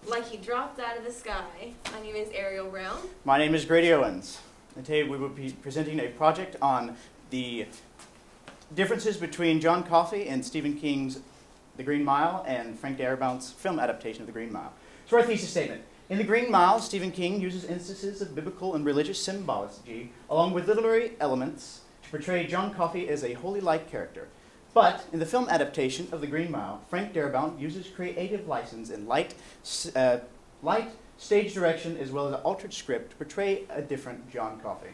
like he dropped out of the sky. My name is Ariel Brown. My name is Grady Owens, and today we will be presenting a project on the differences between John Coffey and Stephen King's The Green Mile and Frank Darabont's film adaptation of The Green Mile. So our thesis statement. In The Green Mile, Stephen King uses instances of biblical and religious symbology along with literary elements to portray John Coffey as a holy light character. But in the film adaptation of The Green Mile, Frank Darabont uses creative license in light, stage direction, as well as an altered script to portray a different John Coffey.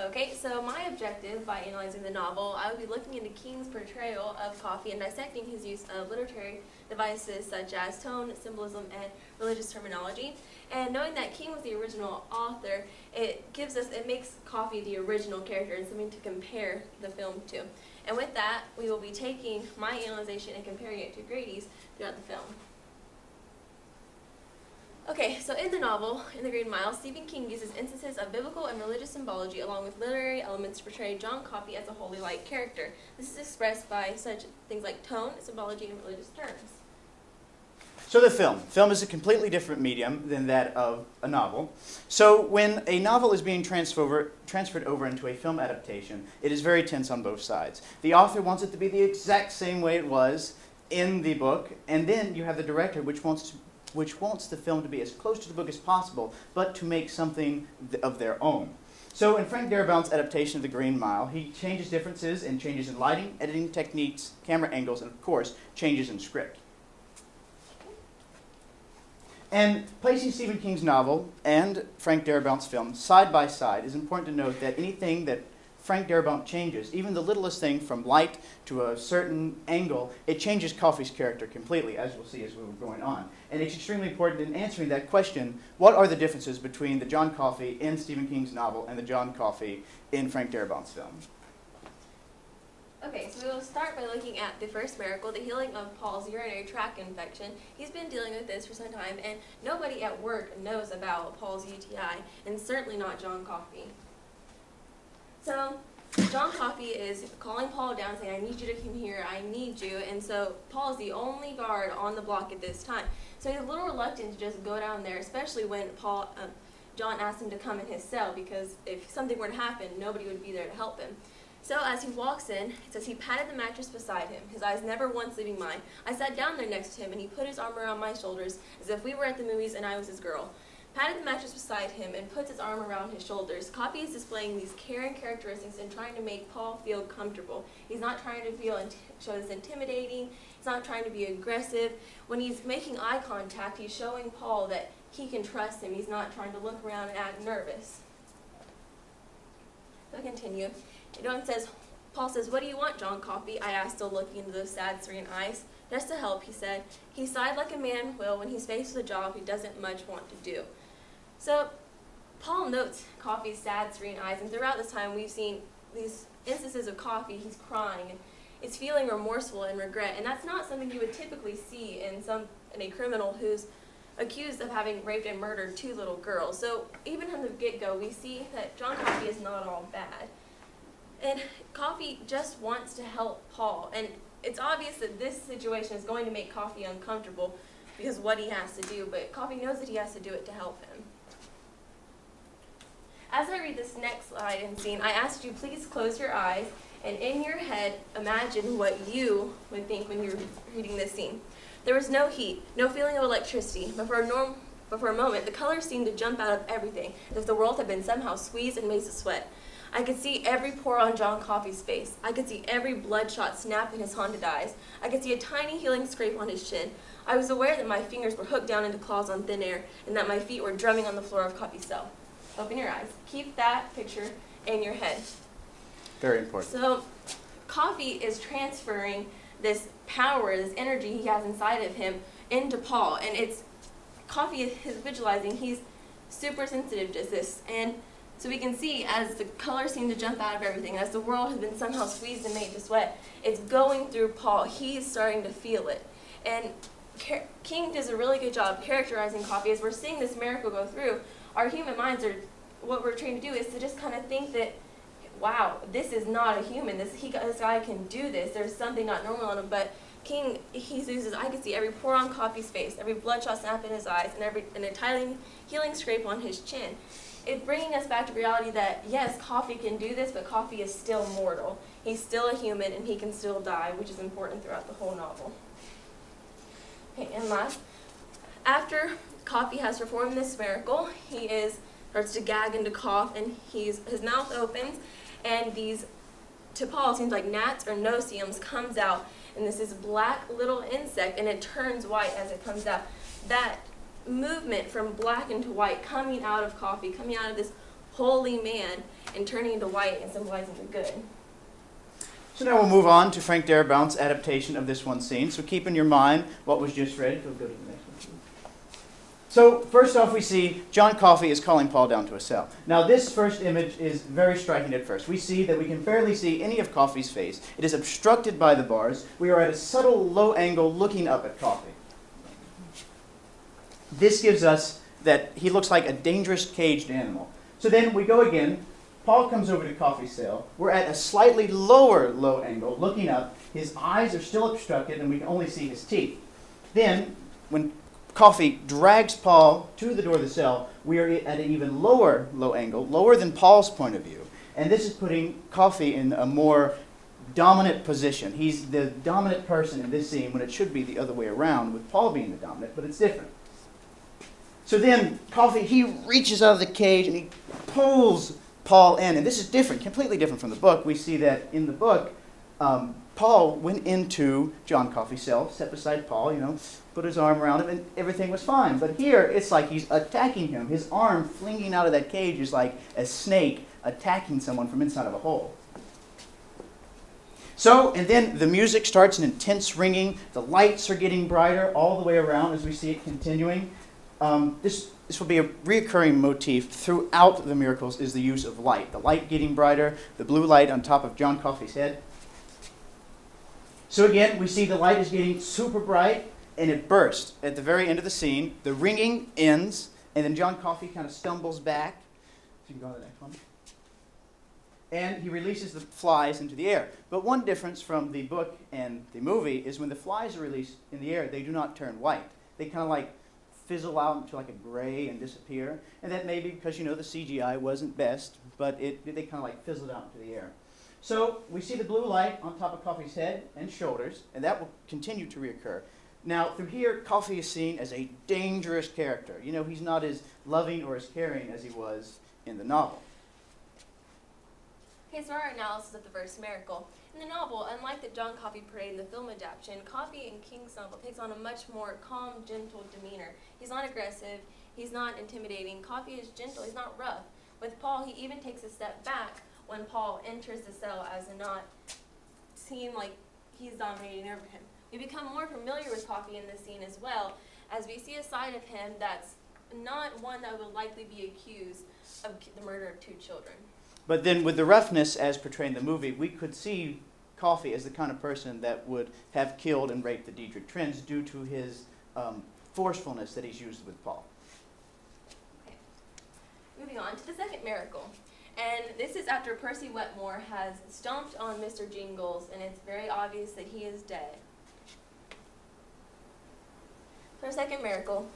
Okay, so my objective by analyzing the novel, I would be looking into King's portrayal of Coffey and dissecting his use of literary devices such as tone, symbolism, and religious terminology. And knowing that King was the original author, it makes Coffey the original character and something to compare the film to. And with that, we will be taking my analyzation and comparing it to Grady's throughout the film. Okay, so in the novel, in The Green Mile, Stephen King uses instances of biblical and religious symbology along with literary elements to portray John Coffey as a holy light character. This is expressed by such things like tone, symbology, and religious terms. So the film. Film is a completely different medium than that of a novel. So when a novel is being transferred over into a film adaptation, it is very tense on both sides. The author wants it to be the exact same way it was in the book, and then you have the director which wants the film to be as close to the book as possible, but to make something of their own. So in Frank Darabont's adaptation of The Green Mile, he changes differences and changes in lighting, editing techniques, camera angles, and of course, changes in script. And placing Stephen King's novel and Frank Darabont's film side by side is important to note that anything that Frank Darabont changes, even the littlest thing from light to a certain angle, it changes Coffey's character completely, as we'll see as we're going on. And it's extremely important in answering that question, what are the differences between the John Coffey in Stephen King's novel and the John Coffey in Frank Darabont's film? Okay, so we will start by looking at the first miracle, the healing of Paul's urinary tract infection. He's been dealing with this for some time, and nobody at work knows about Paul's UTI, and certainly not John Coffey. So John Coffey is calling Paul down saying, I need you to come here, I need you. And so Paul is the only guard on the block at this time. So he's a little reluctant to just go down there, especially when John asked him to come in his cell, because if something were to happen, nobody would be there to help him. So as he walks in, it says he patted the mattress beside him, his eyes never once leaving mine. I sat down there next to him, and he put his arm around my shoulders as if we were at the movies and I was his girl. Patted the mattress beside him and puts his arm around his shoulders. Coffey is displaying these caring characteristics and trying to make Paul feel comfortable. He's not trying to show this intimidating. He's not trying to be aggressive. When he's making eye contact, he's showing Paul that he can trust him. He's not trying to look around and act nervous. So I continue. Paul says, what do you want, John Coffey? I asked, still looking into those sad, serene eyes. Just to help, he said. He sighed like a man will when he's faced with a job he doesn't much want to do. So Paul notes Coffey's sad, serene eyes, and throughout this time we've seen these instances of Coffey. He's crying, and it's feeling remorseful and regret, and that's not something you would typically see in a criminal who's accused of having raped and murdered 2 little girls. So even from the get-go, we see that John Coffey is not all bad. And Coffey just wants to help Paul. And it's obvious that this situation is going to make Coffey uncomfortable because of what he has to do, but Coffey knows that he has to do it to help him. As I read this next slide and scene, I asked you please close your eyes and in your head imagine what you would think when you're reading this scene. There was no heat, no feeling of electricity, but for a moment the colors seemed to jump out of everything, as if the world had been somehow squeezed and made to sweat. I could see every pore on John Coffey's face. I could see every bloodshot snap in his haunted eyes. I could see a tiny healing scrape on his chin. I was aware that my fingers were hooked down into claws on thin air and that my feet were drumming on the floor of Coffey's cell. Open your eyes. Keep that picture in your head. Very important. So Coffey is transferring this power, this energy he has inside of him into Paul. And Coffey is visualizing, he's super sensitive to this. And so we can see as the colors seem to jump out of everything, as the world has been somehow squeezed and made to sweat, it's going through Paul. He's starting to feel it. And King does a really good job characterizing Coffey. As we're seeing this miracle go through, our human minds what we're trained to do is to just kind of think that, wow, this is not a human. This guy can do this. There's something not normal in him. But King Jesus, I could see every pore on Coffee's face, every bloodshot snap in his eyes, and a tiny healing scrape on his chin. It's bringing us back to reality that, yes, Coffee can do this, but Coffee is still mortal. He's still a human, and he can still die, which is important throughout the whole novel. Okay, and last, after Coffee has performed this miracle, he starts to gag and to cough, and his mouth opens, and these, to Paul, it seems like gnats or no-see-ums comes out, and this is black little insect, and it turns white as it comes out. That movement from black into white coming out of Coffee, coming out of this holy man, and turning into white and symbolizing the good. So now we'll move on to Frank Darabont's adaptation of this one scene. So keep in your mind what was just read. We'll go to the next one. So first off, we see John Coffey is calling Paul down to a cell. Now this first image is very striking at first. We see that we can barely see any of Coffey's face. It is obstructed by the bars. We are at a subtle low angle looking up at Coffey. This gives us that he looks like a dangerous caged animal. So then we go again. Paul comes over to Coffey's cell. We're at a slightly lower low angle, looking up. His eyes are still obstructed, and we can only see his teeth. Then, when Coffey drags Paul to the door of the cell, we are at an even lower low angle, lower than Paul's point of view. And this is putting Coffey in a more dominant position. He's the dominant person in this scene when it should be the other way around, with Paul being the dominant, but it's different. So then, Coffey, he reaches out of the cage and he pulls Paul in. And this is different, completely different from the book. We see that in the book, Paul went into John Coffey's cell, sat beside Paul, put his arm around him, and everything was fine. But here, it's like he's attacking him. His arm flinging out of that cage is like a snake attacking someone from inside of a hole. So, and then the music starts an intense ringing. The lights are getting brighter all the way around as we see it continuing. This will be a recurring motif throughout the miracles is the use of light. The light getting brighter, the blue light on top of John Coffey's head. So again, we see the light is getting super bright, and it bursts at the very end of the scene. The ringing ends, and then John Coffey kind of stumbles back. So you can go to the next one. And he releases the flies into the air. But one difference from the book and the movie is when the flies are released in the air, they do not turn white. They kind of like fizzle out into like a gray and disappear. And that may be because, the CGI wasn't best, but they kind of like fizzled out into the air. So we see the blue light on top of Coffey's head and shoulders, and that will continue to reoccur. Now, through here, Coffey is seen as a dangerous character. He's not as loving or as caring as he was in the novel. Okay, so our analysis of the first miracle. In the novel, unlike the John Coffey parade in the film adaptation, Coffey in King's novel takes on a much more calm, gentle demeanor. He's not aggressive, he's not intimidating. Coffey is gentle, he's not rough. With Paul, he even takes a step back when Paul enters the cell as a not seem like he's dominating over him. We become more familiar with Coffey in this scene as well, as we see a side of him that's not one that would likely be accused of the murder of 2 children. But then with the roughness as portrayed in the movie, we could see Coffey as the kind of person that would have killed and raped the Diedrich twins due to his forcefulness that he's used with Paul. Okay. Moving on to the second miracle. And this is after Percy Wetmore has stomped on Mr. Jingles, and it's very obvious that he is dead. For our second miracle,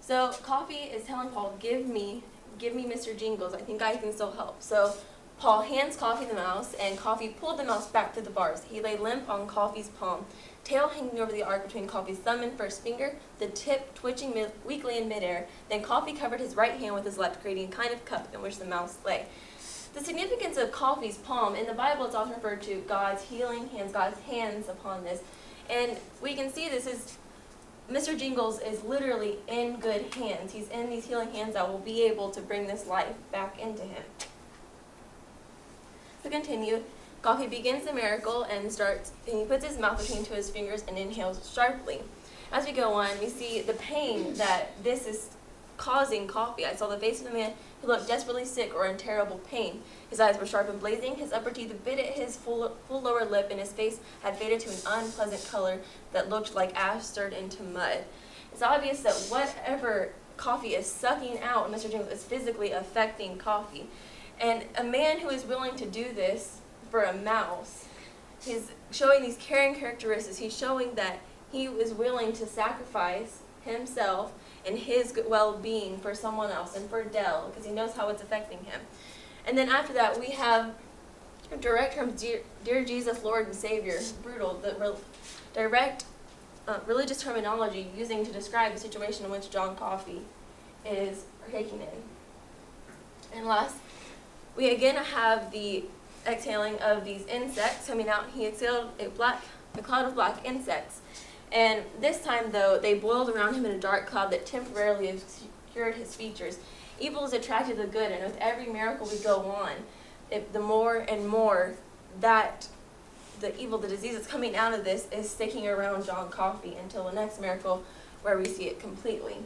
so Coffey is telling Paul, give me Mr. Jingles. I think I can still help. So Paul hands Coffey the mouse, and Coffey pulled the mouse back through the bars. He lay limp on Coffey's palm, tail hanging over the arc between Coffey's thumb and first finger, the tip twitching weakly in midair. Then Coffey covered his right hand with his left, creating a kind of cup in which the mouse lay. The significance of Coffey's palm, in the Bible it's often referred to God's healing hands, God's hands upon this. And we can see this is Mr. Jingles is literally in good hands. He's in these healing hands that will be able to bring this life back into him. To continue, Coffey begins the miracle and he puts his mouth between 2 of his fingers and inhales sharply. As we go on, we see the pain that this is causing Coffey. I saw the face of the man who looked desperately sick or in terrible pain. His eyes were sharp and blazing, his upper teeth bit at his full lower lip, and his face had faded to an unpleasant color that looked like ash stirred into mud. It's obvious that whatever Coffey is sucking out Mr. Jingles is physically affecting Coffey. And a man who is willing to do this for a mouse he's showing these caring characteristics. He's showing that he was willing to sacrifice himself and his well-being for someone else and for Dell, because he knows how it's affecting him. And then after that, we have direct from Dear Jesus, Lord and Savior, brutal, the direct religious terminology using to describe the situation in which John Coffey is taking in. And last, we again have the exhaling of these insects coming out. He exhaled a cloud of black insects. And this time, though, they boiled around him in a dark cloud that temporarily obscured his features. Evil is attracted to the good, and with every miracle we go on, the more and more that the evil, the disease that's coming out of this is sticking around John Coffey until the next miracle where we see it completely.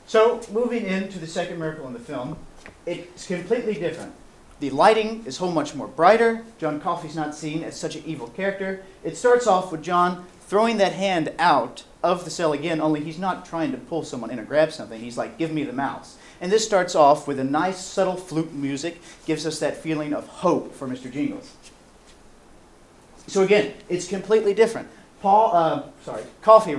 So, moving into the second miracle in the film, it's completely different. The lighting is whole much more brighter. John Coffey's not seen as such an evil character. It starts off with John throwing that hand out of the cell again, only he's not trying to pull someone in or grab something. He's like, give me the mouse. And this starts off with a nice, subtle flute music, gives us that feeling of hope for Mr. Jingles. So again, it's completely different. Coffey,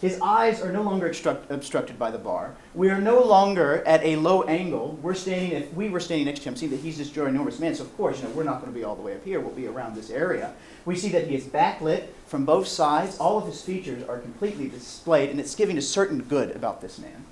his eyes are no longer obstructed by the bar. We are no longer at a low angle. If we were standing next to him, see that he's this ginormous man, so of course, we're not going to be all the way up here. We'll be around this area. We see that he is backlit from both sides. All of his features are completely displayed, and it's giving a certain good about this man.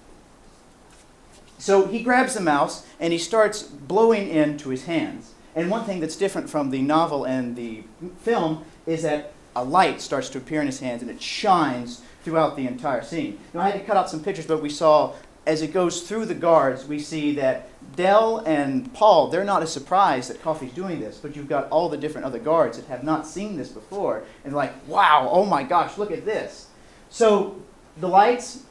So he grabs the mouse, and he starts blowing into his hands. And one thing that's different from the novel and the film is that a light starts to appear in his hands, and it shines throughout the entire scene. Now, I had to cut out some pictures, but we saw, as it goes through the guards, we see that Dell and Paul, they're not as surprised that Coffey's doing this, but you've got all the different other guards that have not seen this before, and like, wow, oh my gosh, look at this. So the lights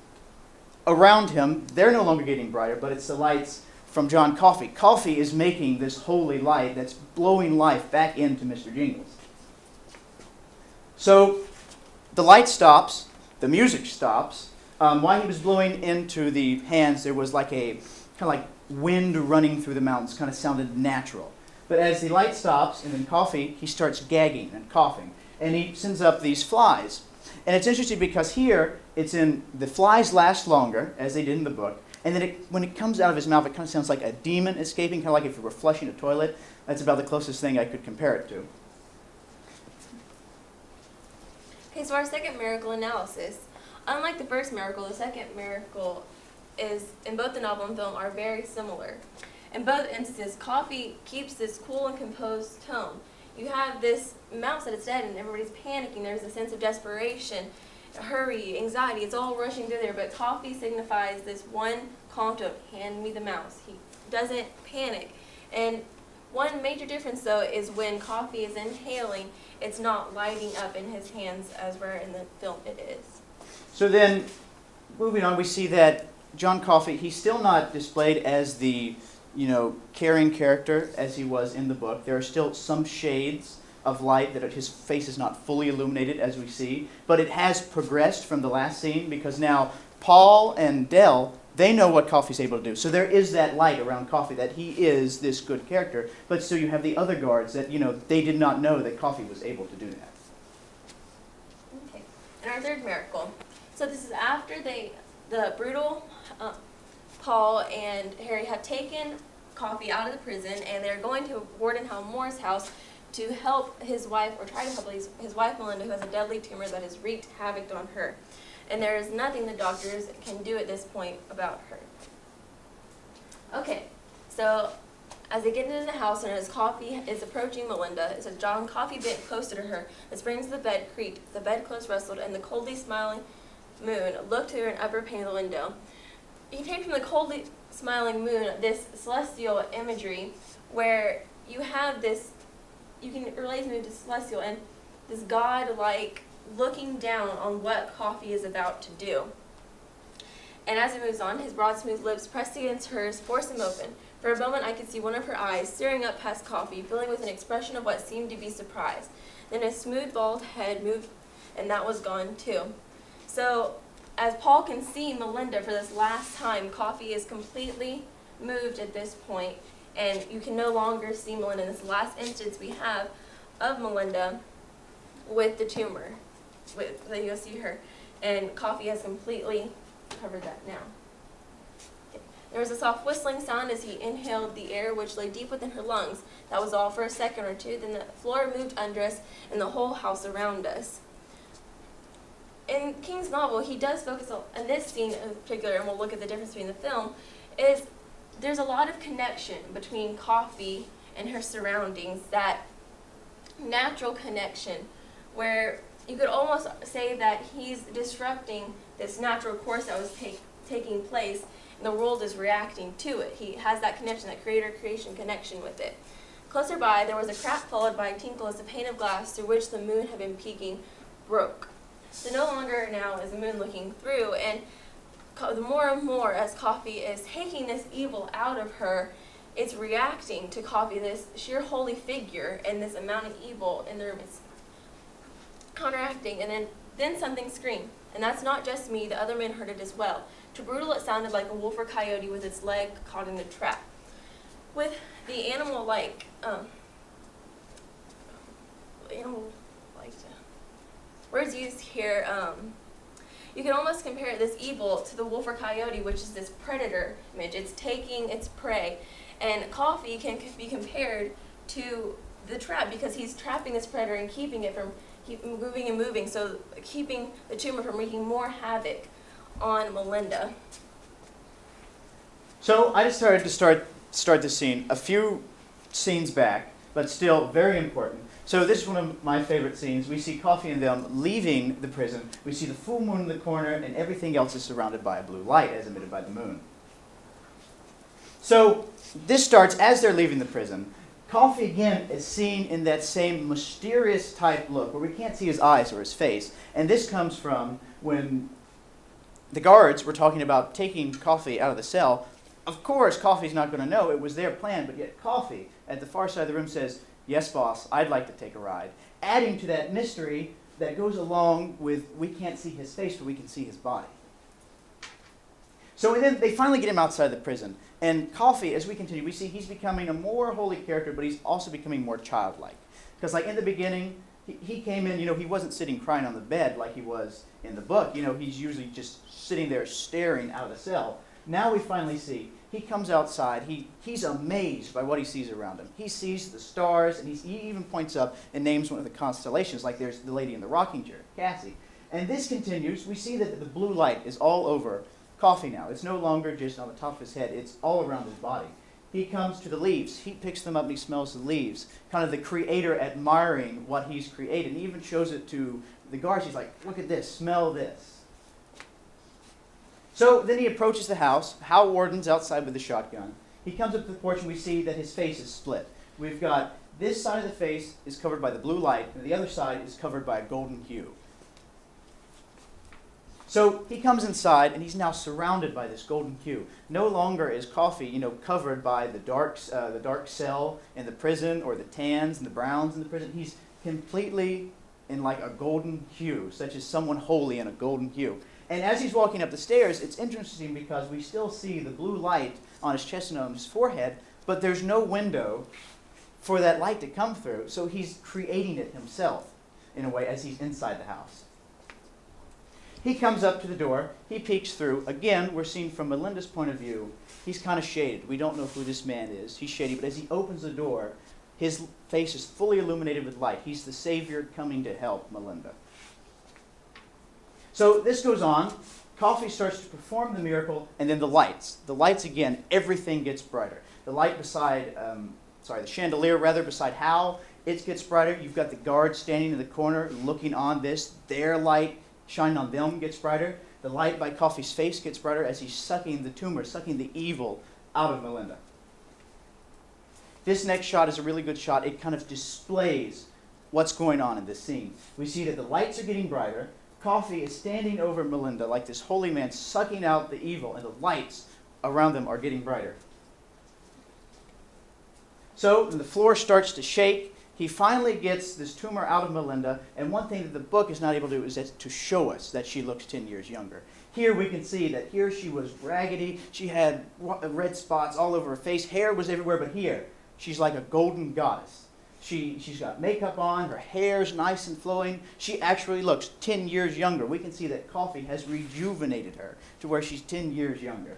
around him, they're no longer getting brighter, but it's the lights from John Coffey. Coffey is making this holy light that's blowing life back into Mr. Jingles. So the light stops, the music stops. While he was blowing into the hands, there was like a kind of like wind running through the mountains, kind of sounded natural. But as the light stops, and then Coffey, he starts gagging and coughing, and he sends up these flies. And it's interesting because here, it's in the flies last longer, as they did in the book, and then when it comes out of his mouth, it kind of sounds like a demon escaping, kind of like if you were flushing a toilet. That's about the closest thing I could compare it to. Okay, so our second miracle analysis. Unlike the first miracle, the second miracle is, in both the novel and film, are very similar. In both instances, Coffey keeps this cool and composed tone. You have this mouse that is dead and everybody's panicking. There's a sense of desperation, hurry, anxiety. It's all rushing through there, but Coffey signifies this one calm tone, hand me the mouse. He doesn't panic. And one major difference, though, is when Coffey is inhaling, it's not lighting up in his hands as where in the film it is. So then, moving on, we see that John Coffey, he's still not displayed as the, caring character as he was in the book. There are still some shades of light that his face is not fully illuminated as we see, but it has progressed from the last scene because now Paul and Dell, they know what Coffey's able to do. So there is that light around Coffey that he is this good character, but still you have the other guards that, they did not know that Coffey was able to do that. Okay, and our third miracle. So this is after the brutal Paul and Harry have taken Coffey out of the prison, and they're going to Warden Moore's house to help his wife, or try to help his wife Melinda, who has a deadly tumor that has wreaked havoc on her. And there is nothing the doctors can do at this point about her. Okay, so as they get into the house and as Coffey is approaching Melinda, it says John Coffey bent closer to her. The springs of the bed creaked, the bedclothes rustled, and the coldly smiling moon looked through an upper pane of the window. You can take from the coldly smiling moon this celestial imagery where you have this, you can relate the moon to celestial and this God-like looking down on what Coffey is about to do. And as it moves on, his broad, smooth lips pressed against hers force him open. For a moment I could see one of her eyes staring up past Coffey, filling with an expression of what seemed to be surprise. Then his smooth, bald head moved, and that was gone too. So, as Paul can see Melinda for this last time, Coffey is completely moved at this point, and you can no longer see Melinda. In this last instance, we have of Melinda with the tumor. Then you'll see her, and Coffee has completely covered that now. There was a soft whistling sound as he inhaled the air which lay deep within her lungs. That was all for a second or two. Then the floor moved under us and the whole house around us. In King's novel, he does focus on this scene in particular, and we'll look at the difference between the film, is there's a lot of connection between Coffee and her surroundings, that natural connection where you could almost say that he's disrupting this natural course that was taking place, and the world is reacting to it. He has that connection, that creator-creation connection with it. Closer by, there was a crack followed by a tinkle as the pane of glass through which the moon had been peeking broke. So no longer now is the moon looking through, and the more and more as Coffee is taking this evil out of her, it's reacting to Coffee, this sheer holy figure, and this amount of evil in the room is counteracting. And then something screamed, and that's not just me, the other men heard it as well. Too brutal it sounded like a wolf or coyote with its leg caught in a trap. With the animal-like, words used here, you can almost compare this evil to the wolf or coyote, which is this predator image. It's taking its prey. And Coffee can be compared to the trap because he's trapping this predator and keeping it from moving and moving, so keeping the tumor from wreaking more havoc on Melinda. So I decided to start this scene a few scenes back, but still very important. So this is one of my favorite scenes. We see Coffee and them leaving the prison. We see the full moon in the corner, and everything else is surrounded by a blue light as emitted by the moon. So this starts as they're leaving the prison. Coffee again is seen in that same mysterious type look where we can't see his eyes or his face. And this comes from when the guards were talking about taking Coffee out of the cell. Of course, Coffee's not going to know. It was their plan, but yet Coffee at the far side of the room says, "Yes, boss, I'd like to take a ride." Adding to that mystery that goes along with we can't see his face, but we can see his body. So and then they finally get him outside the prison. And Coffee, as we continue, we see he's becoming a more holy character, but he's also becoming more childlike. Because like in the beginning, he came in, he wasn't sitting crying on the bed like he was in the book. He's usually just sitting there staring out of the cell. Now we finally see he comes outside. He's amazed by what he sees around him. He sees the stars, and he even points up and names one of the constellations, like there's the lady in the rocking chair, Cassie. And this continues. We see that the blue light is all over Coffee now. It's no longer just on the top of his head. It's all around his body. He comes to the leaves. He picks them up and he smells the leaves. Kind of the creator admiring what he's created. And he even shows it to the guards. He's like, "Look at this. Smell this." So then he approaches the house. Hal Warden's outside with the shotgun. He comes up to the porch and we see that his face is split. We've got this side of the face is covered by the blue light and the other side is covered by a golden hue. So he comes inside, and he's now surrounded by this golden hue. No longer is Coffee, covered by the dark cell in the prison, or the tans and the browns in the prison. He's completely in like a golden hue, such as someone holy in a golden hue. And as he's walking up the stairs, it's interesting because we still see the blue light on his chest and on his forehead, but there's no window for that light to come through. So he's creating it himself, in a way, as he's inside the house. He comes up to the door. He peeks through. Again, we're seeing from Melinda's point of view, he's kind of shaded. We don't know who this man is. He's shady, but as he opens the door, his face is fully illuminated with light. He's the Savior coming to help Melinda. So this goes on. Coffee starts to perform the miracle, and then the lights. The lights again, everything gets brighter. The light beside, the chandelier rather, beside Hal, it gets brighter. You've got the guards standing in the corner looking on this. Their light shining on them gets brighter. The light by Coffee's face gets brighter as he's sucking the tumor, sucking the evil out of Melinda. This next shot is a really good shot. It kind of displays what's going on in this scene. We see that the lights are getting brighter. Coffee is standing over Melinda like this holy man sucking out the evil, and the lights around them are getting brighter. So the floor starts to shake. He finally gets this tumor out of Melinda, and one thing that the book is not able to do is to show us that she looks 10 years younger. Here we can see that here she was raggedy, she had red spots all over her face, hair was everywhere, but here she's like a golden goddess. She's got makeup on, her hair's nice and flowing. She actually looks 10 years younger. We can see that coffee has rejuvenated her to where she's 10 years younger.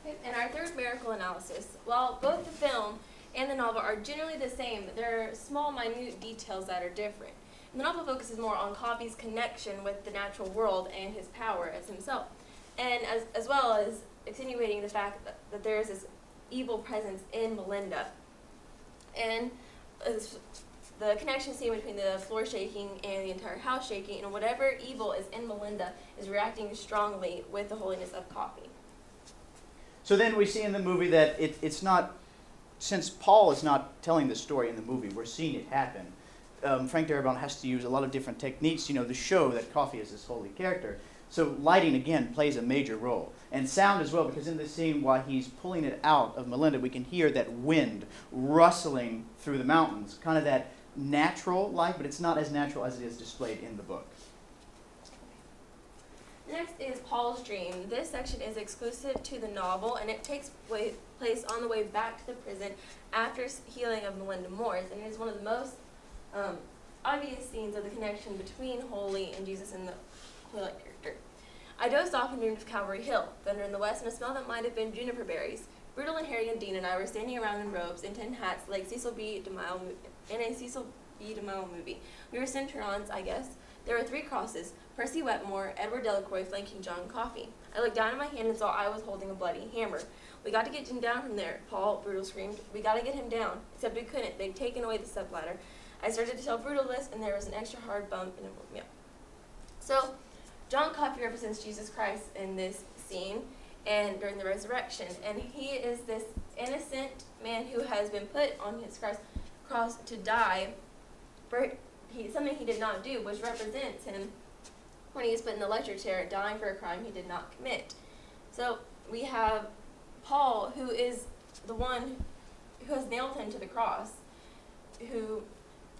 And our third miracle analysis. While both the film and the novel are generally the same, there are small, minute details that are different. And the novel focuses more on coffee's connection with the natural world and his power as himself, and as well as insinuating the fact that there is this evil presence in Melinda. And the connection seen between the floor shaking and the entire house shaking, and whatever evil is in Melinda is reacting strongly with the holiness of coffee. So then we see in the movie that it's not, since Paul is not telling the story in the movie, we're seeing it happen. Frank Darabont has to use a lot of different techniques, to show that coffee is this holy character. So lighting, again, plays a major role. And sound as well, because in this scene, while he's pulling it out of Melinda, we can hear that wind rustling through the mountains, kind of that natural light, but it's not as natural as it is displayed in the book. Next is Paul's dream. This section is exclusive to the novel, and it takes place on the way back to the prison after healing of Melinda Morris, and it is one of the most obvious scenes of the connection between Holy and Jesus and the Holy character. I dozed off and dreamed of Calvary Hill, thunder in the west, and a smell that might have been juniper berries. Brutal and Harry and Dean and I were standing around in robes and tin hats like Cecil B. DeMille in a Cecil B. DeMille movie. We were centurions, I guess. There were 3 crosses, Percy Wetmore, Edward Delacroix flanking John Coffey. I looked down at my hand and saw I was holding a bloody hammer. "We got to get him down from there," Paul Brutal screamed. "We got to get him down." Except we couldn't. They'd taken away the stepladder. I started to tell Brutal this, and there was an extra hard bump, and it woke me up. So, John Coffey represents Jesus Christ in this scene and during the resurrection. And he is this innocent man who has been put on his cross to die for something he did not do, which represents him when he is put in the electric chair, dying for a crime he did not commit. So we have Paul, who is the one who has nailed him to the cross, who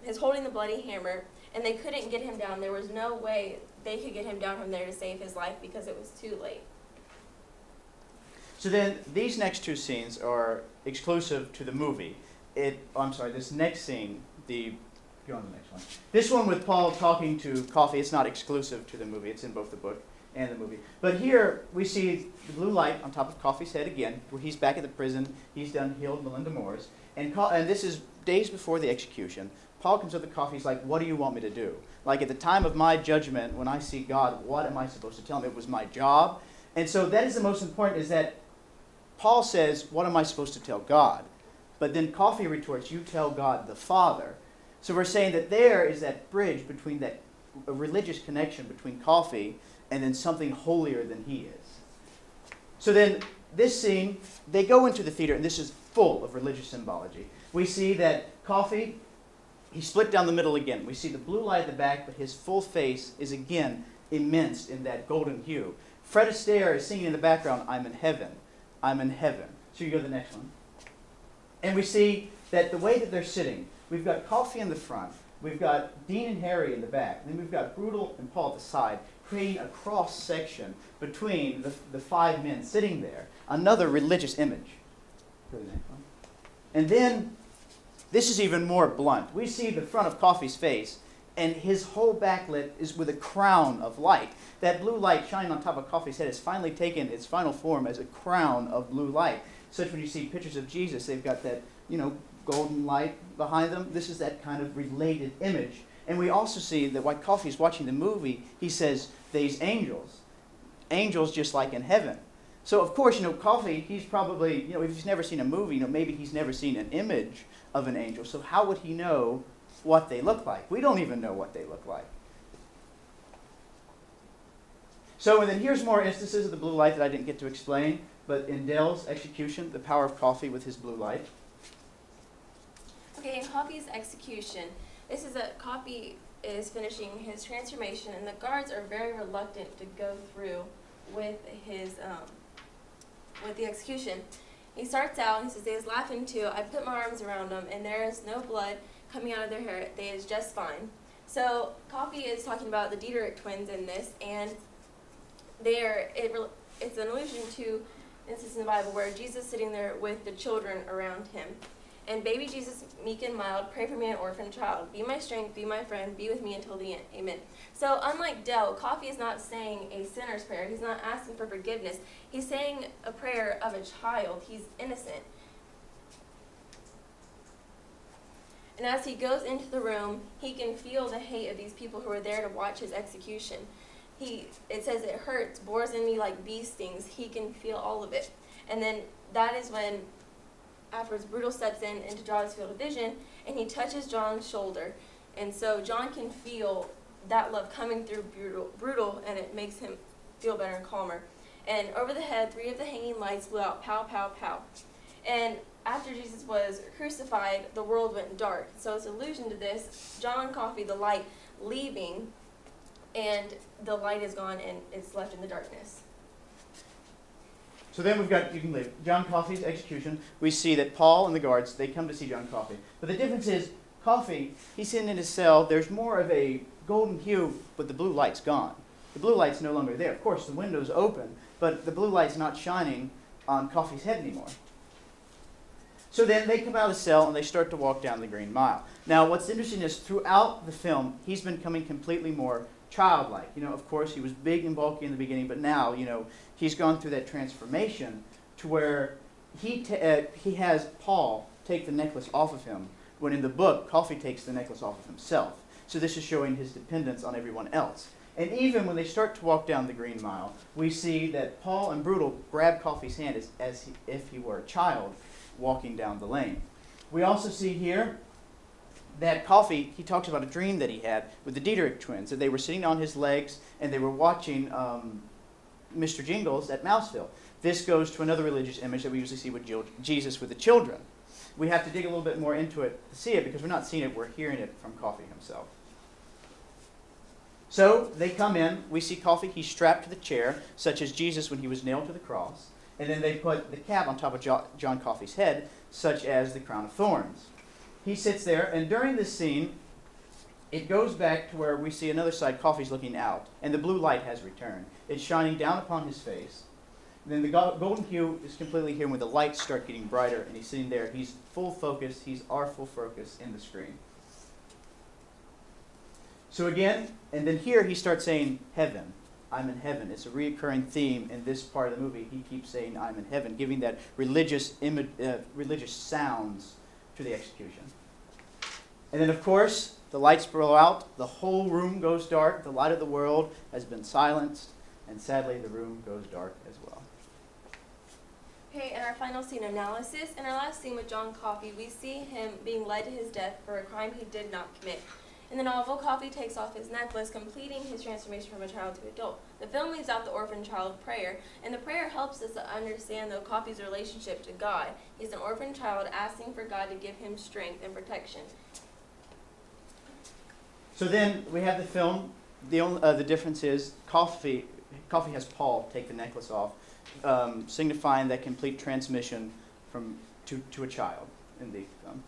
is holding the bloody hammer, and they couldn't get him down. There was no way they could get him down from there to save his life because it was too late. So then these next 2 scenes are exclusive to the movie. This next scene, go on to the next one. This one with Paul talking to Coffee, it's not exclusive to the movie. It's in both the book and the movie. But here we see the blue light on top of Coffee's head again, where he's back at the prison. He's done healed Melinda Morris. And this is days before the execution. Paul comes up to Coffee. He's like, "What do you want me to do? Like at the time of my judgment, when I see God, what am I supposed to tell him? It was my job." And so that is the most important, is that Paul says, "What am I supposed to tell God?" But then Coffee retorts, "You tell God the Father." So we're saying that there is that bridge between that a religious connection between Coffee and then something holier than he is. So then this scene, they go into the theater, and this is full of religious symbology. We see that Coffee, he split down the middle again. We see the blue light at the back, but his full face is again immense in that golden hue. Fred Astaire is singing in the background, "I'm in heaven, I'm in heaven." So you go to the next one. And we see that the way that they're sitting, we've got Coffee in the front, we've got Dean and Harry in the back, and then we've got Brutal and Paul at the side, creating a cross section between the 5 men sitting there. Another religious image. Go to the next one. And then, this is even more blunt. We see the front of Coffee's face, and his whole backlit is with a crown of light. That blue light shining on top of Coffee's head has finally taken its final form as a crown of blue light. Such when you see pictures of Jesus, they've got that, golden light behind them. This is that kind of related image. And we also see that while Coffee's watching the movie, he says, "These angels just like in heaven." So of course, Coffee, he's probably, if he's never seen a movie, maybe he's never seen an image of an angel. So how would he know what they look like? We don't even know what they look like. So, and then here's more instances of the blue light that I didn't get to explain, but in Dell's execution, the power of Coffee with his blue light. Okay, in Coffee's execution, Coffee is finishing his transformation, and the guards are very reluctant to go through with the execution. He starts out and he says, "They is laughing too. I put my arms around them, and there is no blood coming out of their hair. They is just fine." So Coffee is talking about the Diederich twins in this, and it's an allusion to instance in the Bible where Jesus is sitting there with the children around him. And baby Jesus, meek and mild, pray for me, an orphan child. Be my strength, be my friend, be with me until the end. Amen. So unlike Dell, Coffee is not saying a sinner's prayer. He's not asking for forgiveness. He's saying a prayer of a child. He's innocent. And as he goes into the room, he can feel the hate of these people who are there to watch his execution. It says it hurts, bores in me like bee stings. He can feel all of it. And then that is when, afterwards, Brutal steps in into John's field of vision, and he touches John's shoulder. And so John can feel that love coming through Brutal, and it makes him feel better and calmer. And over the head, 3 of the hanging lights blew out, pow, pow, pow. And after Jesus was crucified, the world went dark. So it's allusion to this, John Coffey, the light, leaving, and the light is gone, and it's left in the darkness. So then we've got, you can leave, John Coffey's execution. We see that Paul and the guards, they come to see John Coffey. But the difference is, Coffey, he's sitting in his cell, there's more of a golden hue, but the blue light's gone. The blue light's no longer there. Of course, the window's open, but the blue light's not shining on Coffey's head anymore. So then they come out of the cell and they start to walk down the Green Mile. Now, what's interesting is throughout the film, he's been becoming completely more childlike. Of course, he was big and bulky in the beginning, but now, he's gone through that transformation to where he has Paul take the necklace off of him, when in the book, Coffey takes the necklace off of himself. So this is showing his dependence on everyone else. And even when they start to walk down the Green Mile, we see that Paul and Brutal grab Coffey's hand as if he were a child walking down the lane. We also see here that Coffey, he talks about a dream that he had with the Dietrich twins, that they were sitting on his legs and they were watching Mr. Jingles at Mouseville. This goes to another religious image that we usually see with Jesus with the children. We have to dig a little bit more into it to see it, because we're not seeing it, we're hearing it from Coffey himself. So they come in, we see Coffey, he's strapped to the chair, such as Jesus when he was nailed to the cross, and then they put the cap on top of John Coffey's head, such as the crown of thorns. He sits there, and during this scene, it goes back to where we see another side, Coffey's looking out, and the blue light has returned. It's shining down upon his face. Then the golden hue is completely here when the lights start getting brighter, and he's sitting there. He's full focus. He's our full focus in the screen. So again, and then here he starts saying, heaven. I'm in heaven. It's a recurring theme in this part of the movie. He keeps saying, I'm in heaven, giving that religious sounds to the execution. And then, of course, the lights blow out. The whole room goes dark. The light of the world has been silenced. And sadly, the room goes dark as well. Okay, in our final scene analysis, in our last scene with John Coffey, we see him being led to his death for a crime he did not commit. In the novel, Coffey takes off his necklace, completing his transformation from a child to adult. The film leaves out the orphan child prayer, and the prayer helps us to understand, though, Coffey's relationship to God. He's an orphan child asking for God to give him strength and protection. So then we have the film. The difference is Coffey has Paul take the necklace off, signifying that complete transmission to a child in the film.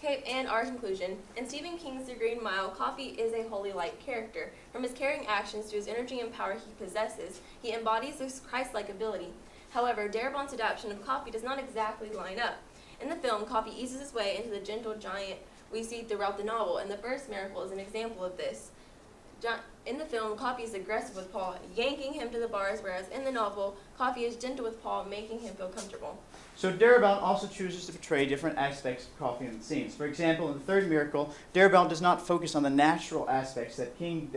Okay, and our conclusion. In Stephen King's The Green Mile, Coffey is a holy light character. From his caring actions to his energy and power he possesses, he embodies this Christ-like ability. However, Darabont's adaptation of Coffey does not exactly line up. In the film, Coffey eases his way into the gentle giant we see throughout the novel, and the first miracle is an example of this. In the film, Coffey is aggressive with Paul, yanking him to the bars, whereas in the novel, Coffey is gentle with Paul, making him feel comfortable. So Darabont also chooses to portray different aspects of Coffey in the scenes. For example, in the third miracle, Darabont does not focus on the natural aspects that King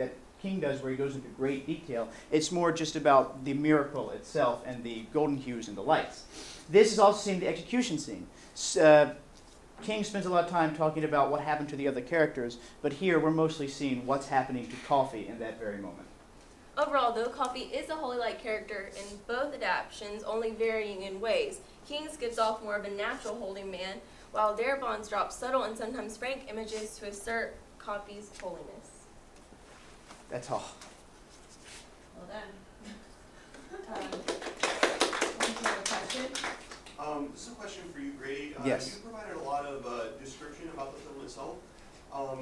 does, where he goes into great detail. It's more just about the miracle itself and the golden hues and the lights. This is also seen in the execution scene. King spends a lot of time talking about what happened to the other characters, but here we're mostly seeing what's happening to Coffey in that very moment. Overall, though, Coffey is a holy light character in both adaptations, only varying in ways. King's gives off more of a natural holy man, while Darabont's drops subtle and sometimes frank images to assert Coffey's holiness. That's all. Well done. Do you have a question? This is a question for you, Grady. Yes. You provided a lot of description about the film itself.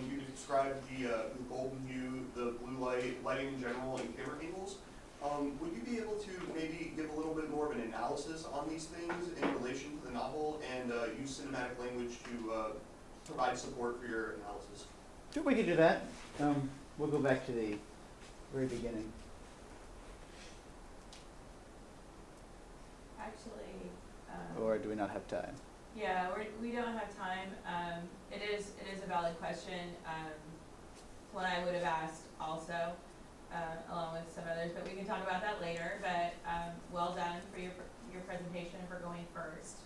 You described the golden hue, the blue light, lighting in general, and camera angles. Would you be able to maybe give a little bit more of an analysis on these things in relation to the novel and use cinematic language to provide support for your analysis? Sure, we could do that. We'll go back to the very beginning. Actually, Or do we not have time? yeah, we don't have time. It is a valid question. One I would have asked also, along with some others, but we can talk about that later. But well done for your presentation and for going first.